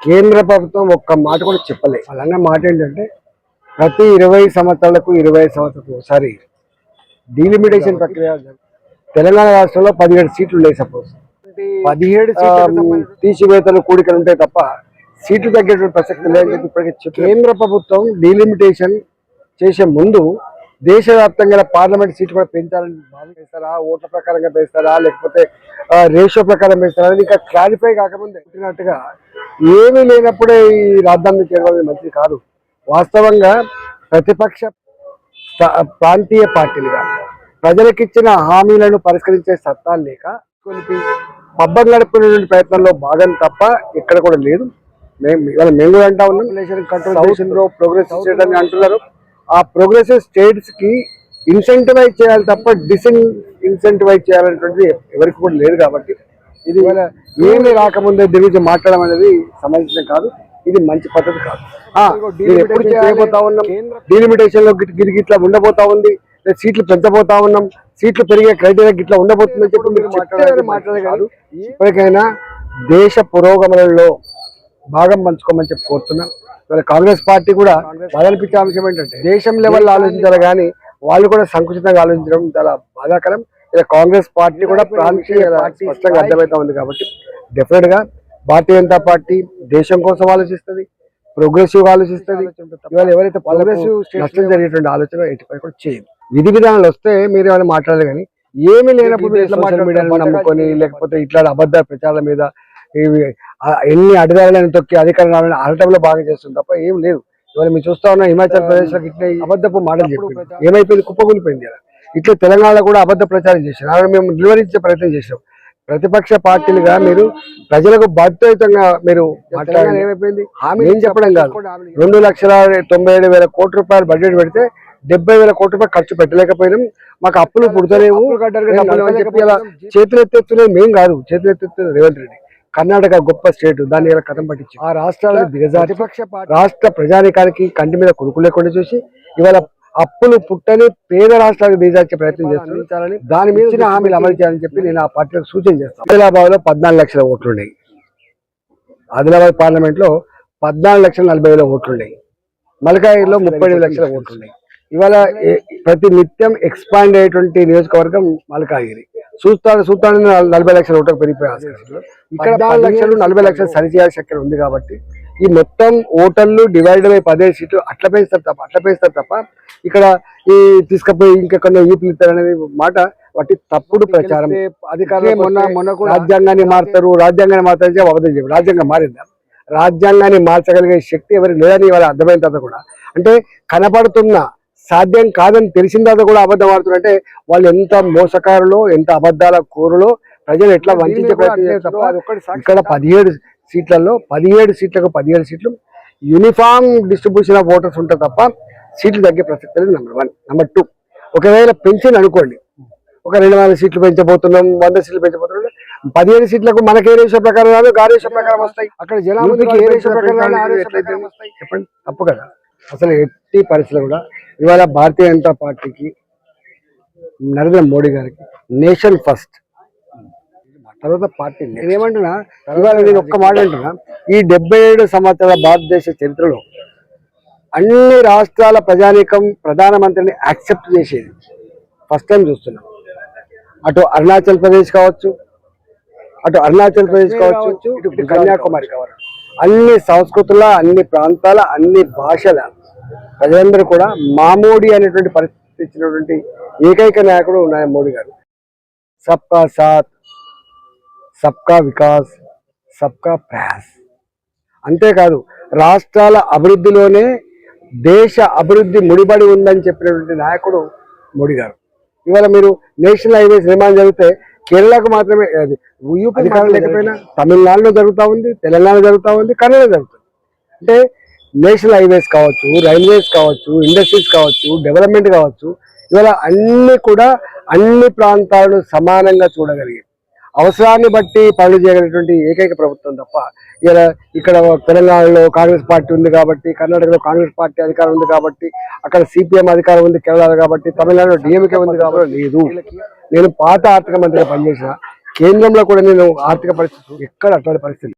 కేంద్ర ప్రభుత్వం ఒక్క మాట కూడా చెప్పలేదు. అలానే మాట ఏంటంటే ప్రతి 20 సంవత్సరాలకు 25 సంవత్సరాలకు ఒకసారి డీలిమిటేషన్ ప్రక్రియ. తెలంగాణ రాష్ట్రంలో 17 సీట్లు ఉన్నాయి. సపోజ్ 17 సీట్లు తీసివేతలు కూడికలు ఉంటాయి తప్ప సీట్లు తగ్గేటువంటి ప్రసక్తి లేదని చెప్పి ఇప్పటికే కేంద్ర ప్రభుత్వం డీలిమిటేషన్ చేసే ముందు దేశవ్యాప్తంగా పార్లమెంట్ సీట్లు కూడా పెంచాలని భావిస్తారా, ఓట్ల ప్రకారంగా పెంచుతారా లేకపోతే రేషియో ప్రకారం పెంచుతారా అనేది ఇంకా క్లారిఫై కాకముందే పుట్టినట్టుగా ఏమీ లేనప్పుడే ఈ రాజధాని చేరడం మంచిది కాదు. వాస్తవంగా ప్రతిపక్ష ప్రాంతీయ పార్టీలుగా ప్రజలకిచ్చిన హామీలను పరిష్కరించే సత్తా లేక కొలిపి పబ్బం గడుపుకునే ప్రయత్నంలో భాగం తప్ప ఇక్కడ కూడా లేదు. మేము కూడా అంటా ఉన్నాం, ఎలక్షన్ కంట్రోల్ ప్రోగ్రెస్ స్టేట్ అని అంటున్నారు. ఆ ప్రోగ్రెసివ్ స్టేట్స్ కి ఇన్సెంటివైజ్ చేయాలి తప్ప ఇన్సెంటివైజ్ చేయాలనేటువంటిది ఎవరికి కూడా లేదు. కాబట్టి ఇది ఏమీ రాకముందే దిగుజీ మాట్లాడడం అనేది సమంజసం కాదు, ఇది మంచి పద్ధతి కాదు. ఎప్పుడు చేయబోతా ఉన్నాం, డీలిమిటేషన్ లో గిట్లా ఉండబోతా ఉంది, సీట్లు పెంచబోతా ఉన్నాం, సీట్లు పెరిగే క్రైటీరియా గిట్లా ఉండబోతుందని చెప్పి మీరు మాట్లాడే కాదు. ఇప్పటికైనా దేశ పురోగమనంలో భాగం పంచుకోమని చెప్పి కోరుతున్నాం. ఇవాళ కాంగ్రెస్ పార్టీ కూడా బదలిపించే అంశం ఏంటంటే దేశం లెవెల్లో ఆలోచించాలి కానీ వాళ్ళు కూడా సంకుచితంగా ఆలోచించడం చాలా బాధాకరం. ఇలా కాంగ్రెస్ పార్టీ కూడా ప్రాంతీయ పార్టీ స్పష్టంగా అర్థమవుతా ఉంది. కాబట్టి డెఫినెట్ గా భారతీయ జనతా పార్టీ దేశం కోసం ఆలోచిస్తుంది, ప్రోగ్రెసివ్ గా ఆలోచిస్తుంది. ఇవాళ ఎవరైతే ప్రోగ్రెసివ్ నష్టం జరిగేటువంటి ఆలోచన ఎటుపై కూడా చేయదు. విధి విధానాలు వస్తే మీరు ఏమైనా మాట్లాడాలి కానీ ఏమీ లేనప్పుడు సోషల్ మీడియాను నమ్ముకొని లేకపోతే ఇట్లా అబద్ధ ప్రచారాల మీద ఎన్ని అడ్డదారులను తొక్కి అధికారాలను అరటంలో బాగా చేస్తుంది తప్ప ఏం లేదు. ఇవాళ మీరు చూస్తా ఉన్న హిమాచల్ ప్రదేశ్ లో ఇట్లా అబద్ధపు మాటలు చెప్పి ఏమైపోయింది, కుప్పకూలిపోయింది. ఇక్కడ తెలంగాణలో కూడా అబద్ధ ప్రచారం చేశారు. అలా మేము నిలువరించే ప్రయత్నం చేసాం. ప్రతిపక్ష పార్టీలుగా మీరు ప్రజలకు బాధ్యతంగా మీరు మాట్లాడాలి. ఏమైపోయింది ఏం చెప్పడం కాదు. 2,97,000 కోట్ల రూపాయలు బడ్జెట్ పెడితే 70,000 కోట్ల రూపాయలు ఖర్చు పెట్టలేకపోయినాం. మాకు అప్పులు పుడతలేవు చెప్పి అలా చేతులు ఎత్తేస్తున్నది మేం కాదు, చేతులు ఎత్తేస్తున్నది రేవంత్ రెడ్డి. కర్ణాటక గొప్ప స్టేట్, దాన్ని ఇలా కథం పట్టించి ఆ రాష్ట్రాలను దిగజారి రాష్ట్ర ప్రజానికానికి కంటి మీద కొడుకు లేకుండా చూసి ఇవాళ అప్పులు పుట్టని పేద రాష్ట్రాలకు దిగజార్చే ప్రయత్నం చేస్తున్నారని దాని మీద ఇచ్చిన హామీలు అమలు చేయాలని చెప్పి నేను ఆ పార్టీలకు సూచన చేస్తాను. ఆదిలాబాద్ లో 14 లక్షల ఓట్లున్నాయి. ఆదిలాబాద్ పార్లమెంట్ లో 14,40,000 ఓట్లున్నాయి. మల్కాయిలో 35 లక్షల ఓట్లున్నాయి. ఇవాళ ప్రతి నిత్యం ఎక్స్పాండ్ అయ్యేటువంటి నియోజకవర్గం మల్కాగిరి. చూస్తాను 40 లక్షల ఓట్లకు పెరిగిపోయే ఆస్కారం. ఇక్కడ 4 లక్షలు 40 లక్షలు సరిచేయాల్సిన శక్తి ఉంది. కాబట్టి ఈ మొత్తం ఓటర్లు డివైడ్ బై 15 సీట్లు అట్లా పెంచుతారు తప్ప ఇక్కడ ఈ తీసుకుపోయి ఇంకెక్కడ ఈపీలు ఇస్తారనేది మాట వాటి తప్పుడు ప్రచారం. అధికారులు మొన్న కూడా రాజ్యాంగాన్ని మారుతారు అబద్ధం చెప్పారు. రాజ్యాంగం మారిందా? రాజ్యాంగాన్ని మార్చగలిగే శక్తి ఎవరికి లేదని వాళ్ళ అర్థమైన తర్వాత కూడా అంటే కనపడుతున్న సాధ్యం కాదని తెలిసిన తర్వాత కూడా అబద్ధం ఆడుతున్నారంటే వాళ్ళు ఎంత మోసకారులో, ఎంత అబద్ధాల కోరులో, ప్రజలు ఎట్లా వంచే ప్రయత్నం చేస్తారు. ఇక్కడ 17 సీట్లలో 17 సీట్లకు 17 సీట్లు యూనిఫామ్ డిస్ట్రిబ్యూషన్ ఆఫ్ ఓటర్స్ ఉంటారు తప్ప సీట్లు తగ్గే ప్రసక్తి లేదు. నెంబర్ 1. నెంబర్ 2, ఒకవేళ పెంచింది అనుకోండి, ఒక 200 సీట్లు పెంచబోతున్నాం, 100 సీట్లు పెంచబోతున్నాం, 17 సీట్లకు మనకి ఏ రేషియో ప్రకారం రాదు, ఆ రేషియో ప్రకారం వస్తాయి. అక్కడ జనాభాకి ఏ రేషియో ప్రకారం వస్తాయి చెప్పండి, తప్పు కదా. అసలు ఎట్టి పరిస్థితులు కూడా ఇవాళ భారతీయ జనతా పార్టీకి, నరేంద్ర మోడీ గారికి నేషన్ ఫస్ట్ తర్వాత పార్టీ. నేనేమంటున్నా, ఇవాళ నేను ఒక్క మాట అంటున్నా, ఈ 77 సంవత్సరాల భారతదేశ చరిత్రలో అన్ని రాష్ట్రాల ప్రజానీకం ప్రధానమంత్రిని యాక్సెప్ట్ చేసేది ఫస్ట్ టైం చూస్తున్నాం. అటు అరుణాచల్ ప్రదేశ్ కావచ్చు, ఇటు కన్యాకుమారి కావచ్చు, అన్ని సంస్కృతుల, అన్ని ప్రాంతాల, అన్ని భాషల ప్రజలందరూ కూడా మామోడీ అనేటువంటి పరిస్థితి ఇచ్చినటువంటి ఏకైక నాయకుడు మోడీ గారు. సబ్కా సాత్, సబ్కా వికాస్, సబ్కా ప్రయాస్. అంతేకాదు రాష్ట్రాల అభివృద్ధిలోనే దేశ అభివృద్ధి ముడిపడి ఉందని చెప్పినటువంటి నాయకుడు మోడీ గారు. ఇవాళ మీరు నేషనల్ హైవేస్ నిర్మాణం జరిగితే కేరళకు మాత్రమే అది అధికారం లేకపోయినా తమిళనాడులో జరుగుతూ ఉంది, తెలంగాణ జరుగుతూ ఉంది, కర్ణాటక జరుగుతుంది. అంటే నేషనల్ హైవేస్ కావచ్చు, రైల్వేస్ కావచ్చు, ఇండస్ట్రీస్ కావచ్చు, డెవలప్మెంట్ కావచ్చు, ఇవాళ అన్ని కూడా అన్ని ప్రాంతాలను సమానంగా చూడగలిగే అవసరాన్ని బట్టి పనులు చేయగలిగినటువంటి ఏకైక ప్రభుత్వం తప్ప ఇలా ఇక్కడ తెలంగాణలో కాంగ్రెస్ పార్టీ ఉంది కాబట్టి, కర్ణాటకలో కాంగ్రెస్ పార్టీ అధికారం ఉంది కాబట్టి, అక్కడ సిపిఎం అధికారం ఉంది కేరళలో కాబట్టి, తమిళనాడులో డిఎంకే ఉంది కాబట్టి లేదు. నేను పాత ఆర్థిక మంత్రిగా పనిచేసిన కేంద్రంలో కూడా నేను ఆర్థిక పరిస్థితి ఎక్కడ అట్లాంటి పరిస్థితి